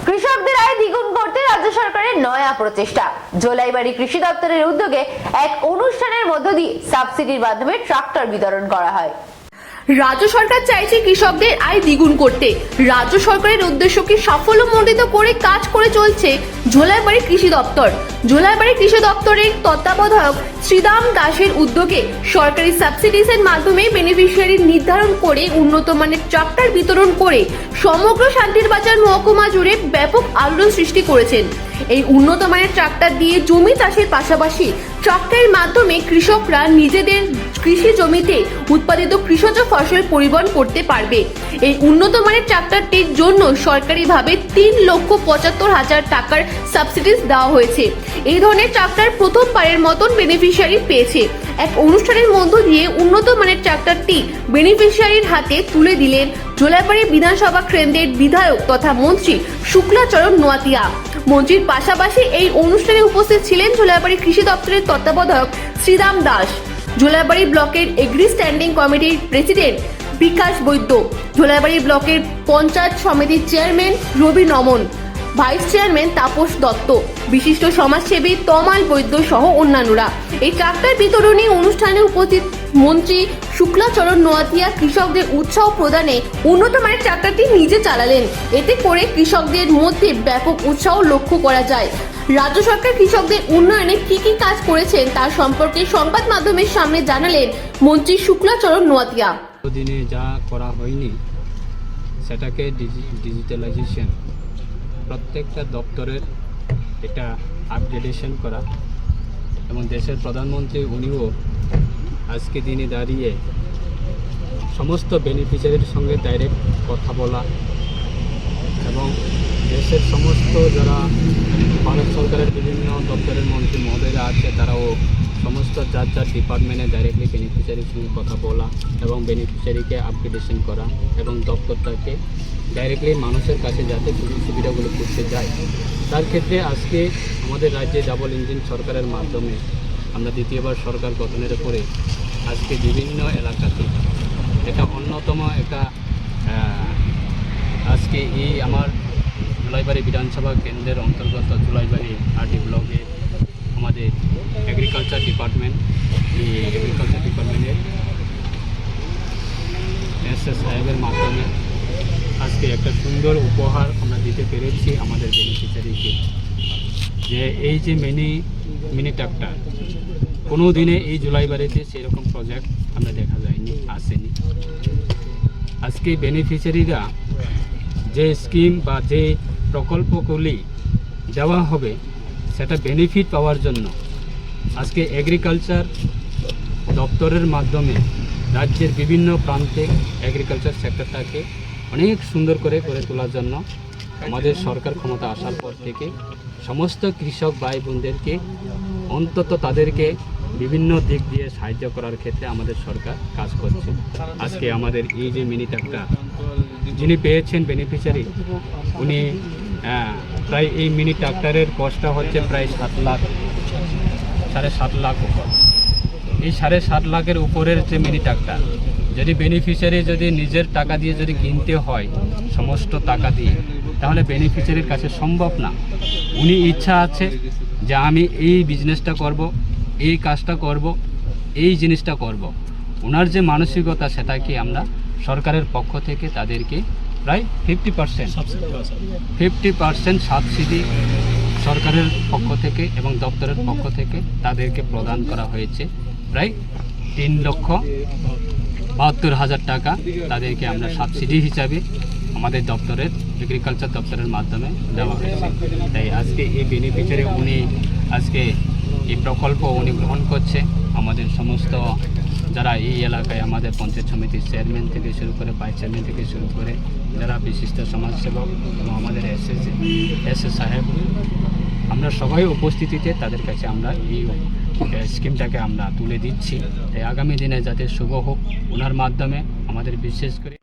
কৃষকদের আয় দ্বিগুণ করতে রাজ্য সরকারের নয়া প্রচেষ্টা। জোলাইবাড়ি কৃষি দপ্তরের উদ্যোগে এক অনুষ্ঠানের মধ্য দিয়ে সাবসিডির মাধ্যমে ট্রাক্টর বিতরণ করা হয়। রাজ্য সরকার চাইছে কৃষকদের আয় দ্বিগুণ করতে। রাজ্য সরকারের উদ্দেশ্যকে সাফল্যমণ্ডিত করে কাজ করে চলছে জোলাইবাড়ি কৃষি দপ্তর। জোলাইবাড়ি কৃষি দপ্তরের তত্ত্বাবধায়ক শ্রীদাম দাসের উদ্যোগে সরকারি সাবসিডিজের মাধ্যমে বেনিফিশিয়ারি নির্ধারণ করে উন্নত মানের ট্রাক্টর বিতরণ করে সমগ্র শান্তিরবাজার মহকুমা জুড়ে ব্যাপক আলোড়ন সৃষ্টি করেছেন। এই উন্নত মানের ট্রাক্টর দিয়ে জমি চাষের পাশাপাশি ট্রাক্টরের মাধ্যমে কৃষকরা নিজেদের কৃষি জমিতে উৎপাদিত কৃষিজ ফসল পরিবহন করতে পারবে। এই উন্নত মানের ট্রাক্টরটির জন্য সরকারিভাবে 3,75,000 টাকার সাবসিডিজ দেওয়া হয়েছে। এই ধরনের ট্রাক্টর প্রথমবারের মতন বেনিফিশিয়ারি পেয়েছে। এক অনুষ্ঠানের মধ্য দিয়ে উন্নত মানের ট্রাক্টরটি বেনিফিশিয়ারির হাতে তুলে দিলেন জোলাইবাড়ি বিধানসভা কেন্দ্রের বিধায়ক তথা মন্ত্রী শুক্লাচরণ নোয়াতিয়া। মন্ত্রীর পাশাপাশি এই অনুষ্ঠানে উপস্থিত ছিলেন জোলাইবাড়ি কৃষি দপ্তরের তত্ত্বাবধায়ক শ্রীদাম দাস, জোলাইবাড়ি ব্লকের এগ্রি স্ট্যান্ডিং কমিটির প্রেসিডেন্ট বিকাশ বৈদ্য, জোলাইবাড়ি ব্লকের পঞ্চায়েত সমিতির চেয়ারম্যান রবি নমন, ভাইস চেয়ারম্যান তাপস দত্ত, বিশিষ্ট সমাজসেবী তমাল বৈদ্য সহ অন্যান্যরা। এই ট্রাক্টর বিতরণী অনুষ্ঠানে উপস্থিত মন্ত্রী শুক্লাচরণ নোয়াতিয়া কৃষকদের উৎসাহ প্রদানে উন্নত মানের ট্রাক্টরটি নিজে চালালেন। এতে করে কৃষকদের মধ্যে ব্যাপক উৎসাহ লক্ষ্য করা যায়। রাজ্য সরকার কৃষকদের উন্নয়নে কি কি কাজ করেছেন তার সম্পর্কে সংবাদ মাধ্যমের সামনে জানালেন মন্ত্রী শুক্লাচরণ নোয়াতিয়া। দিনে যা করা হয়নি সেটাকে ডিজিটালাইজেশন, প্রত্যেকটা দপ্তরের এটা আপগ্রেডেশন করা এবং দেশের প্রধানমন্ত্রী উনিও আজকে দিনে দাঁড়িয়ে সমস্ত বেনিফিশিয়ারির সঙ্গে ডাইরেক্ট কথা বলা এবং দেশের সমস্ত যারা ভারত সরকারের বিভিন্ন দপ্তরের মন্ত্রী মহোদয়রা আছে তারাও সমস্ত যার যার ডিপার্টমেন্টে ডাইরেক্টলি বেনিফিশিয়ারির সঙ্গে কথা বলা এবং বেনিফিশিয়ারিকে আপগ্রেডেশন করা এবং দপ্তরটাকে ডাইরেক্টলি মানুষের কাছে যাতে সুযোগ সুবিধাগুলো করতে যায়। তার ক্ষেত্রে আজকে আমাদের রাজ্যে ডাবল ইঞ্জিন সরকারের মাধ্যমে আমরা দ্বিতীয়বার সরকার গঠনের পরে আজকে বিভিন্ন এলাকাতে এটা অন্যতম একটা আজকে এই আমার জোলাইবাড়ি বিধানসভা কেন্দ্রের অন্তর্গত জোলাইবাড়ি আরডি ব্লকে আমাদের এগ্রিকালচার ডিপার্টমেন্ট, এই এগ্রিকালচার ডিপার্টমেন্টের এসএস সাহেবের মাধ্যমে আজকে একটা সুন্দর উপহার আমরা দিতে পেরেছি আমাদের বেনিফিশিয়ারিকে, যে এই যে মিনি ট্রাক্টর কোনো দিনে এই জোলাইবাড়িতে সেরকম প্রজেক্ট আমরা দেখা যায়নি, আসেনি। আজকে বেনিফিশিয়ারিরা যে স্কিম বা যে প্রকল্পগুলি দেওয়া হবে সেটা বেনিফিট পাওয়ার জন্য আজকে এগ্রিকালচার দপ্তরের মাধ্যমে রাজ্যের বিভিন্ন প্রান্তে এগ্রিকালচার সেক্টরটাকে অনেক সুন্দর করে তোলার জন্য আমাদের সরকার ক্ষমতা আসার পর থেকে সমস্ত কৃষক ভাই বোনদেরকে অন্তত তাদেরকে বিভিন্ন দিক দিয়ে সাহায্য করার ক্ষেত্রে আমাদের সরকার কাজ করছে। আজকে আমাদের এই যে মিনি ট্রাক্টর যিনি পেয়েছেন বেনিফিশিয়ারি, উনি প্রায় এই মিনি ট্রাক্টরের কস্টটা হচ্ছে প্রায় 7 লাখ উপর। এই 7.5 লাখের উপরের যে মিনি ট্রাক্টর যদি বেনিফিশিয়ারি যদি নিজের টাকা দিয়ে যদি কিনতে হয় সমস্ত টাকা দিয়ে, তাহলে বেনিফিশিয়ারির কাছে সম্ভব না। উনি ইচ্ছা আছে যে আমি এই বিজনেসটা করব, এই কাজটা করব, এই জিনিসটা করব। ওনার যে মানসিকতা সেটাকে আমরা সরকারের পক্ষ থেকে তাদেরকে প্রায় 50% সাবসিডি সরকারের পক্ষ থেকে এবং দপ্তরের পক্ষ থেকে তাদেরকে প্রদান করা হয়েছে। প্রায় 3,72,000 টাকা তাদেরকে আমরা সাবসিডি হিসাবে আমাদের দপ্তরের এগ্রিকালচার দপ্তরের মাধ্যমে দেওয়া হয়েছে। তাই আজকে এই বেনিফিশিয়ারি উনি আজকে এই প্রকল্প উনি গ্রহণ করছে। আমাদের সমস্ত যারা এই এলাকায় আমাদের পঞ্চায়েত সমিতির চেয়ারম্যান থেকে শুরু করে ভাইস চেয়ারম্যান থেকে শুরু করে যারা বিশিষ্ট সমাজসেবক এবং আমাদের এস সাহেব, আমরা সবাই উপস্থিতিতে তাদের কাছে আমরা এই স্কিমটাকে আমরা তুলে দিচ্ছি। তাই আগামী দিনে যাতে শুভ হোক ওনার মাধ্যমে আমাদের বিশেষ করে